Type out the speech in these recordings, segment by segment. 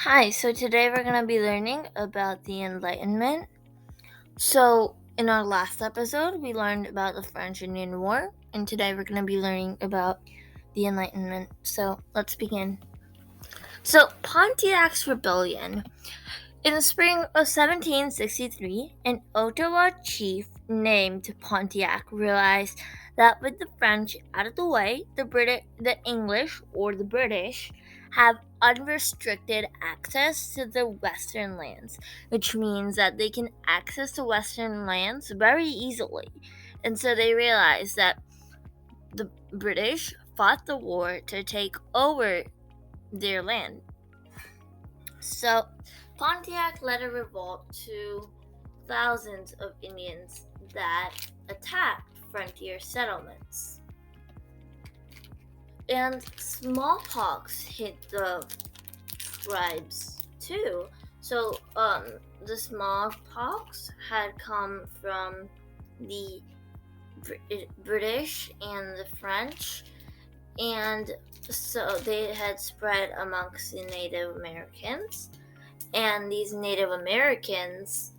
Hi, so today we're going to be learning about the Enlightenment. So, in our last episode, we learned about the French Indian War, and today we're going to be learning about the Enlightenment. So, let's begin. So, Pontiac's Rebellion. In the spring of 1763, an Ottawa chief named Pontiac realized that with the French out of the way, the English, or the British, have unrestricted access to the Western lands, which means that they can access the Western lands very easily. And so they realized that the British fought the war to take over their land. So, Pontiac led a revolt to thousands of Indians that attacked frontier settlements. And smallpox hit the tribes too. So, the smallpox had come from the British and the French, and so they had spread amongst the Native Americans. And these Native Americans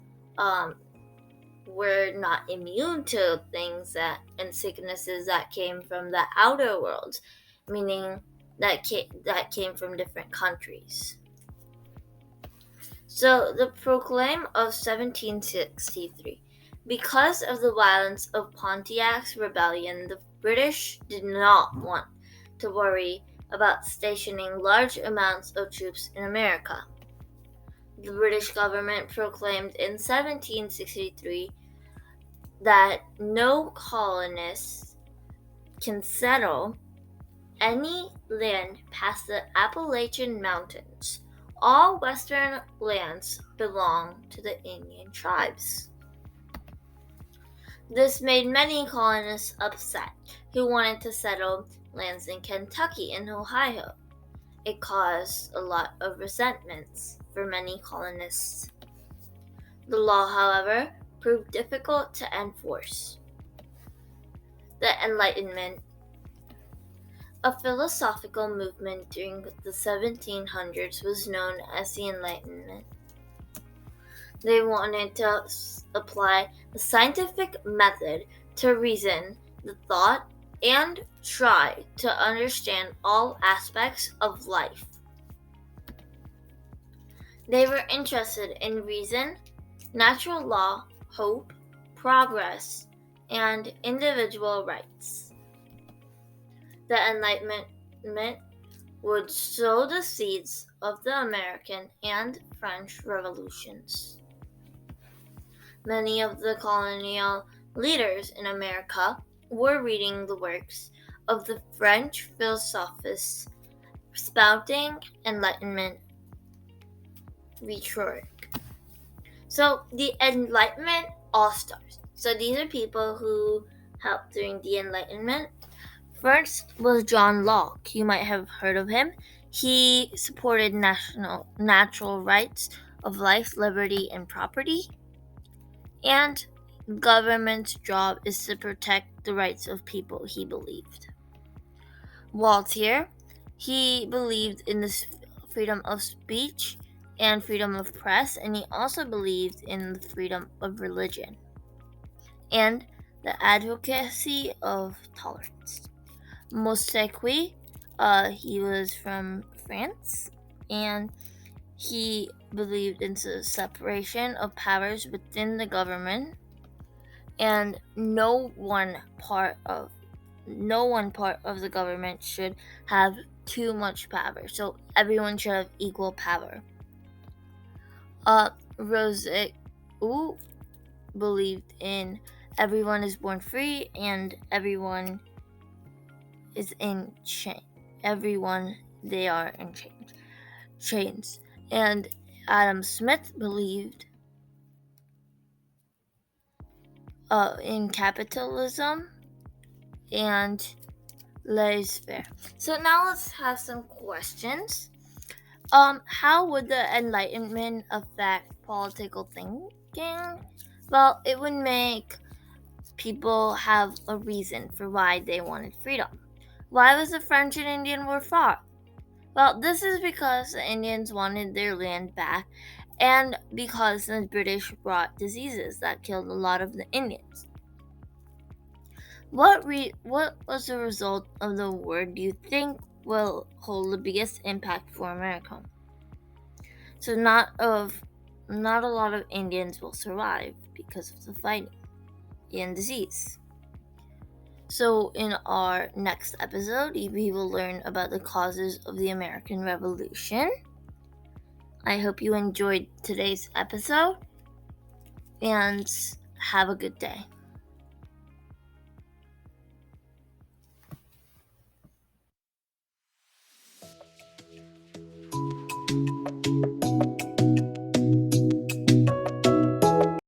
were not immune to things and sicknesses that came from the outer world, meaning that came from different countries. So the Proclamation of 1763. Because of the violence of Pontiac's Rebellion, the British did not want to worry about stationing large amounts of troops in America. The British government proclaimed in 1763 that no colonists can settle any land past the Appalachian Mountains. All western lands belong to the Indian tribes. This made many colonists upset who wanted to settle lands in Kentucky and Ohio. It caused a lot of resentments for many colonists. The law, however, proved difficult to enforce. The Enlightenment. A philosophical movement during the 1700s was known as the Enlightenment. They wanted to apply the scientific method to reason the thought and try to understand all aspects of life. They were interested in reason, natural law, hope, progress, and individual rights. The Enlightenment would sow the seeds of the American and French revolutions. Many of the colonial leaders in America were reading the works of the French philosophers spouting Enlightenment rhetoric. So the Enlightenment All-Stars. So these are people who helped during the Enlightenment. First was John Locke. You might have heard of him. He supported natural rights of life, liberty, and property. And government's job is to protect the rights of people, he believed. Voltaire, he believed in the freedom of speech and freedom of press, and he also believed in the freedom of religion and the advocacy of tolerance. Montesquieu, he was from France, and he believed in the separation of powers within the government, and no one part of the government should have too much power. So everyone should have equal power. Rousseau believed in everyone is born free and everyone is in they are in chains. And Adam Smith believed in capitalism and laissez-faire. So now let's have some questions. How would the Enlightenment affect political thinking? Well, it would make people have a reason for why they wanted freedom. Why was the French and Indian War fought? Well, this is because the Indians wanted their land back and because the British brought diseases that killed a lot of the Indians. What was the result of the war do you think will hold the biggest impact for America? So not a lot of Indians will survive because of the fighting and disease. So in our next episode, we will learn about the causes of the American Revolution. I hope you enjoyed today's episode and have a good day.